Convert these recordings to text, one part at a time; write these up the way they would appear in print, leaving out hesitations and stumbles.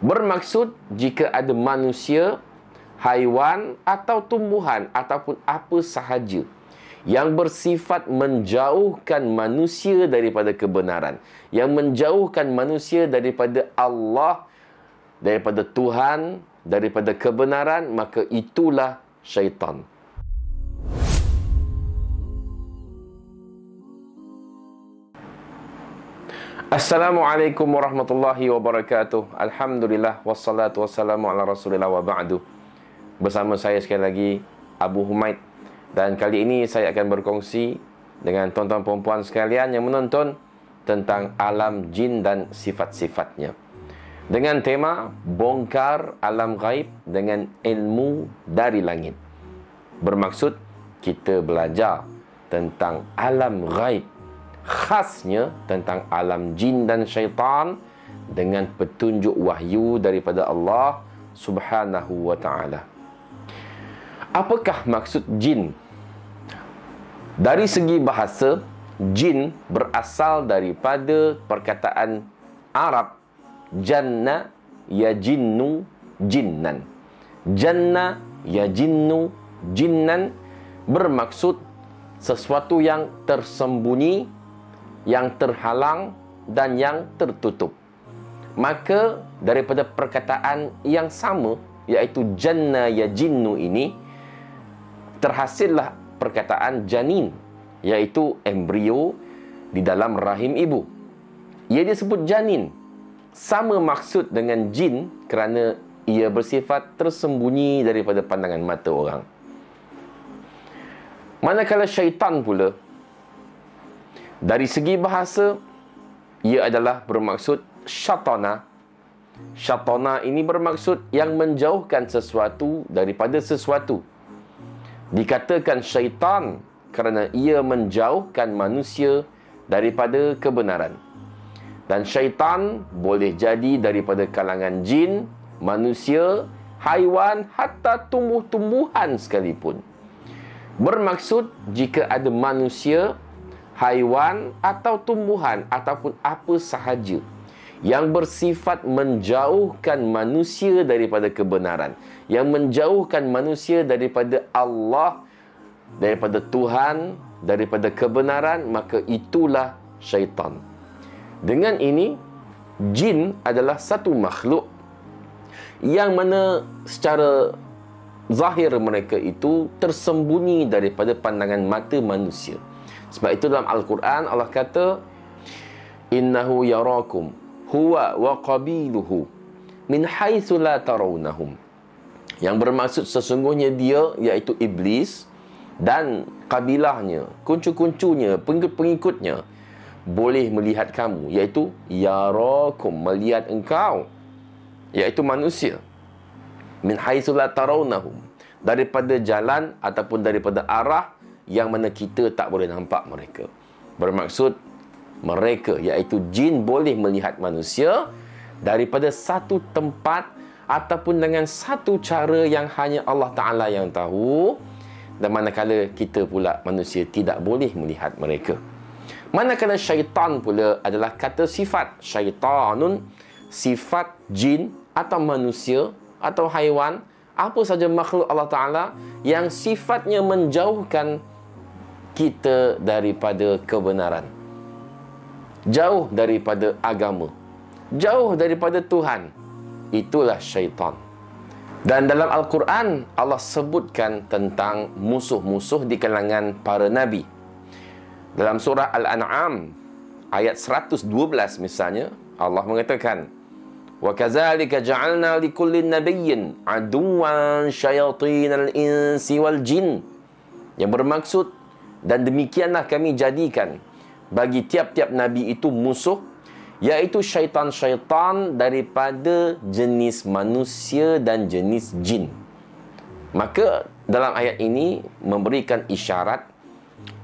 Bermaksud jika ada manusia, haiwan atau tumbuhan ataupun apa sahaja yang bersifat menjauhkan manusia daripada kebenaran, yang menjauhkan manusia daripada Allah, daripada Tuhan, daripada kebenaran, maka itulah syaitan. Assalamualaikum warahmatullahi wabarakatuh. Alhamdulillah wassalatu wassalamu ala Rasulillah wa ba'du. Bersama saya sekali lagi Abu Humaid, dan kali ini saya akan berkongsi dengan tuan-tuan perempuan sekalian yang menonton tentang alam jin dan sifat-sifatnya, dengan tema bongkar alam gaib dengan ilmu dari langit. Bermaksud kita belajar tentang alam gaib, khasnya tentang alam jin dan syaitan, dengan petunjuk wahyu daripada Allah Subhanahu wa ta'ala. Apakah maksud jin? Dari segi bahasa, jin berasal daripada perkataan Arab janna yajinnu jinnan. Janna yajinnu jinnan bermaksud sesuatu yang tersembunyi, yang terhalang dan yang tertutup. Maka daripada perkataan yang sama, iaitu janna yajinnu ini, terhasillah perkataan janin, iaitu embrio di dalam rahim ibu. Ia disebut janin. Sama maksud dengan jin kerana ia bersifat tersembunyi daripada pandangan mata orang. Manakala syaitan pula, dari segi bahasa, ia adalah bermaksud syatana. Syatana ini bermaksud yang menjauhkan sesuatu daripada sesuatu. Dikatakan syaitan kerana ia menjauhkan manusia daripada kebenaran. Dan syaitan boleh jadi daripada kalangan jin, manusia, haiwan, hatta tumbuh-tumbuhan sekalipun. Bermaksud jika ada manusia, haiwan atau tumbuhan ataupun apa sahaja yang bersifat menjauhkan manusia daripada kebenaran, yang menjauhkan manusia daripada Allah, daripada Tuhan, daripada kebenaran, maka itulah syaitan. Dengan ini, jin adalah satu makhluk yang mana secara zahir mereka itu tersembunyi daripada pandangan mata manusia. Sebab itu dalam Al-Quran Allah kata, innahu yarakum huwa wa qabiluhu min haitsu la tarawnahum. Yang bermaksud sesungguhnya dia, iaitu iblis, dan kabilahnya, kuncu-kuncunya, pengikut-pengikutnya boleh melihat kamu, iaitu yarakum, melihat engkau, iaitu manusia, min haitsu la tarawnahum, daripada jalan ataupun daripada arah yang mana kita tak boleh nampak mereka. Bermaksud mereka, iaitu jin, boleh melihat manusia daripada satu tempat ataupun dengan satu cara yang hanya Allah Ta'ala yang tahu, dan manakala kita pula manusia tidak boleh melihat mereka. Manakala syaitan pula adalah kata sifat. Syaitanun, sifat jin atau manusia atau haiwan, apa saja makhluk Allah Ta'ala yang sifatnya menjauhkan kita daripada kebenaran, jauh daripada agama, jauh daripada Tuhan, itulah syaitan. Dan dalam Al-Quran Allah sebutkan tentang musuh-musuh di kalangan para nabi. Dalam surah Al-An'am ayat 112 misalnya, Allah mengatakan, wa kadzalika ja'alna likulli nabiyyin aduwwan syayatinal insi wal jin, yang bermaksud, dan demikianlah kami jadikan bagi tiap-tiap nabi itu musuh, iaitu syaitan-syaitan daripada jenis manusia dan jenis jin. Maka dalam ayat ini memberikan isyarat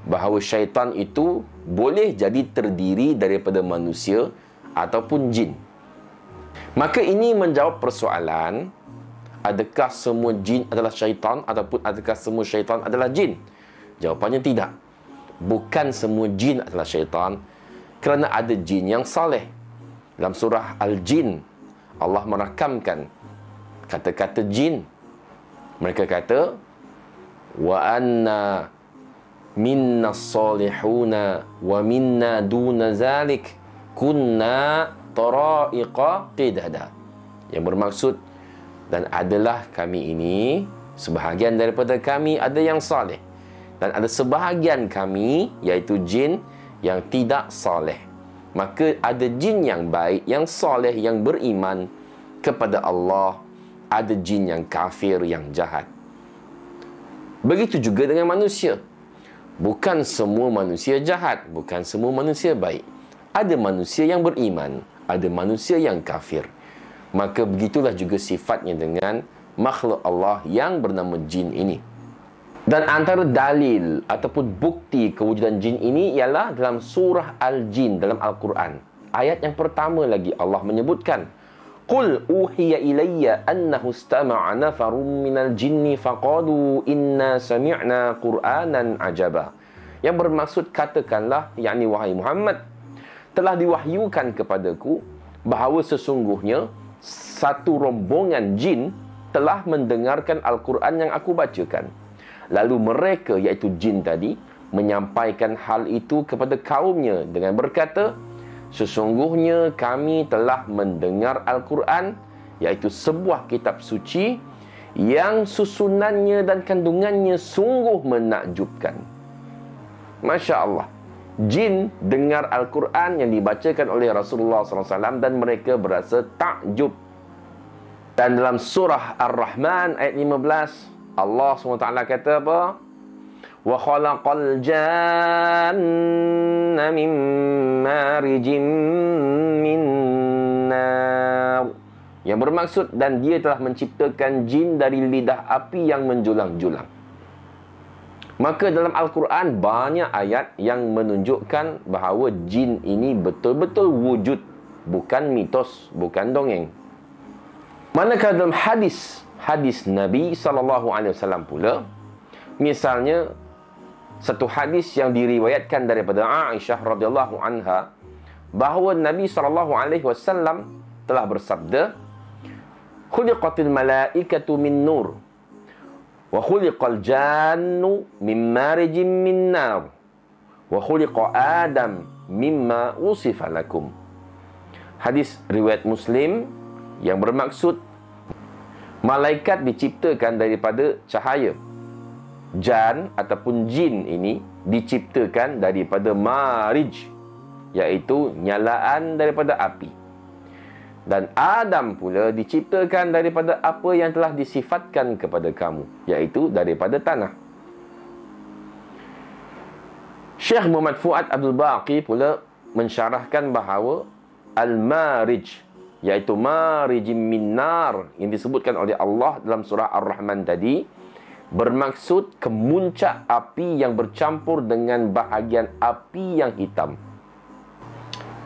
bahawa syaitan itu boleh jadi terdiri daripada manusia ataupun jin. Maka ini menjawab persoalan, adakah semua jin adalah syaitan ataupun adakah semua syaitan adalah jin? Jawapannya tidak. Bukan semua jin adalah syaitan, kerana ada jin yang saleh. Dalam surah Al-Jin Allah merakamkan kata-kata jin. Mereka kata, wa anna minna salihuna wa minna duna zalik kunna tara'iqa qidada. Yang bermaksud, dan adalah kami ini, sebahagian daripada kami ada yang saleh, dan ada sebahagian kami, iaitu jin, yang tidak saleh. Maka ada jin yang baik, yang saleh, yang beriman kepada Allah. Ada jin yang kafir, yang jahat. Begitu juga dengan manusia. Bukan semua manusia jahat, bukan semua manusia baik. Ada manusia yang beriman, ada manusia yang kafir. Maka begitulah juga sifatnya dengan makhluk Allah yang bernama jin ini. Dan antara dalil ataupun bukti kewujudan jin ini ialah dalam surah Al-Jin dalam Al-Quran. Ayat yang pertama lagi Allah menyebutkan, Qul uhiya ilayya annahu istama'a nafarun minal jinni faqalu inna sami'na Qur'anan ajaba. Yang bermaksud, katakanlah, yakni wahai Muhammad, telah diwahyukan kepadaku bahawa sesungguhnya satu rombongan jin telah mendengarkan Al-Quran yang aku bacakan. Lalu mereka, iaitu jin tadi, menyampaikan hal itu kepada kaumnya dengan berkata, sesungguhnya kami telah mendengar Al-Quran, iaitu sebuah kitab suci yang susunannya dan kandungannya sungguh menakjubkan. Masya Allah. Jin dengar Al-Quran yang dibacakan oleh Rasulullah SAW dan mereka berasa takjub. Dan dalam surah Ar-Rahman ayat 15, Allah SWT kata apa? Wa khalaqal janna min marijin min nar. Yang bermaksud, dan dia telah menciptakan jin dari lidah api yang menjulang-julang. Maka dalam Al-Quran banyak ayat yang menunjukkan bahawa jin ini betul-betul wujud, bukan mitos, bukan dongeng. Manakala dalam hadis Nabi SAW pula, misalnya satu hadis yang diriwayatkan daripada Aisyah radhiyallahu anha, bahawa Nabi SAW telah bersabda, khuliqatil malaikatu min nur wa khuliqal jannu min marijin min nar wa khuliqa Adam mimma usifa lakum. Hadis riwayat Muslim yang bermaksud, malaikat diciptakan daripada cahaya. Jan ataupun jin ini diciptakan daripada marij, iaitu nyalaan daripada api. Dan Adam pula diciptakan daripada apa yang telah disifatkan kepada kamu, iaitu daripada tanah. Syekh Muhammad Fuad Abdul Baqi pula mensyarahkan bahawa Al-Marij, iaitu marijim min nar, yang disebutkan oleh Allah dalam surah Ar-Rahman tadi, bermaksud kemuncak api yang bercampur dengan bahagian api yang hitam.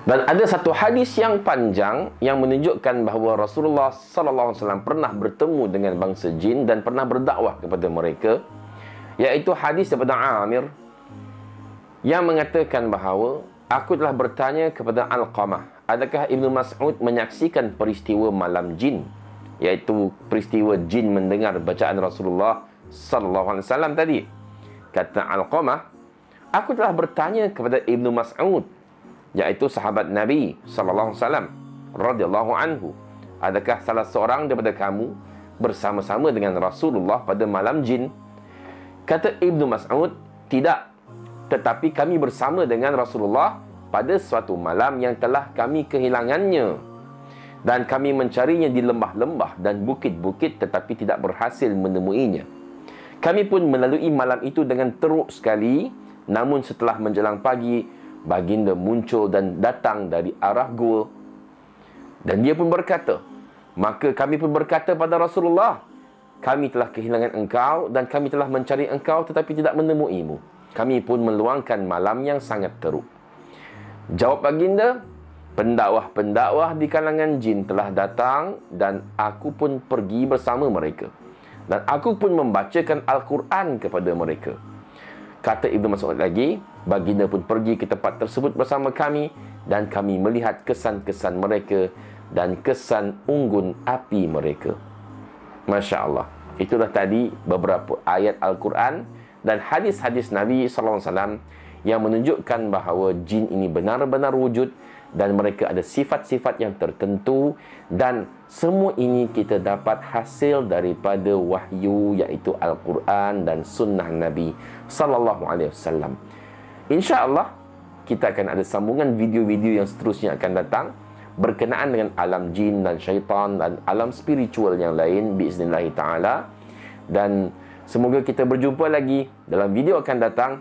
Dan ada satu hadis yang panjang yang menunjukkan bahawa Rasulullah SAW pernah bertemu dengan bangsa jin dan pernah berdakwah kepada mereka, iaitu hadis daripada Amir yang mengatakan bahawa aku telah bertanya kepada Alqamah, adakah Ibnu Mas'ud menyaksikan peristiwa malam jin, iaitu peristiwa jin mendengar bacaan Rasulullah SAW tadi. Kata Alqamah, aku telah bertanya kepada Ibnu Mas'ud, iaitu sahabat Nabi SAW radhiyallahu anhu, adakah salah seorang daripada kamu bersama-sama dengan Rasulullah pada malam jin? Kata Ibnu Mas'ud, tidak, tetapi kami bersama dengan Rasulullah pada suatu malam yang telah kami kehilangannya, dan kami mencarinya di lembah-lembah dan bukit-bukit tetapi tidak berhasil menemuinya. Kami pun melalui malam itu dengan teruk sekali, namun setelah menjelang pagi, baginda muncul dan datang dari arah gua. Dan dia pun berkata, maka kami pun berkata pada Rasulullah, kami telah kehilangan engkau dan kami telah mencari engkau tetapi tidak menemuimu. Kami pun meluangkan malam yang sangat teruk. Jawab baginda, pendakwah-pendakwah di kalangan jin telah datang dan aku pun pergi bersama mereka. Dan aku pun membacakan Al-Quran kepada mereka. Kata Ibnu Mas'ud lagi, baginda pun pergi ke tempat tersebut bersama kami dan kami melihat kesan-kesan mereka dan kesan unggun api mereka. Masya Allah. Itulah tadi beberapa ayat Al-Quran dan hadis-hadis Nabi SAW yang menunjukkan bahawa jin ini benar-benar wujud dan mereka ada sifat-sifat yang tertentu, dan semua ini kita dapat hasil daripada wahyu, iaitu Al-Quran dan sunnah Nabi SAW. InsyaAllah kita akan ada sambungan video-video yang seterusnya akan datang berkenaan dengan alam jin dan syaitan dan alam spiritual yang lain biiznillah ta'ala. Dan semoga kita berjumpa lagi dalam video akan datang.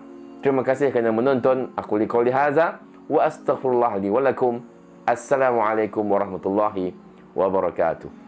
Terima kasih kerana menonton. Aku liqauli hadza wa astaghfirullah li wa lakum. Assalamualaikum warahmatullahi wabarakatuh.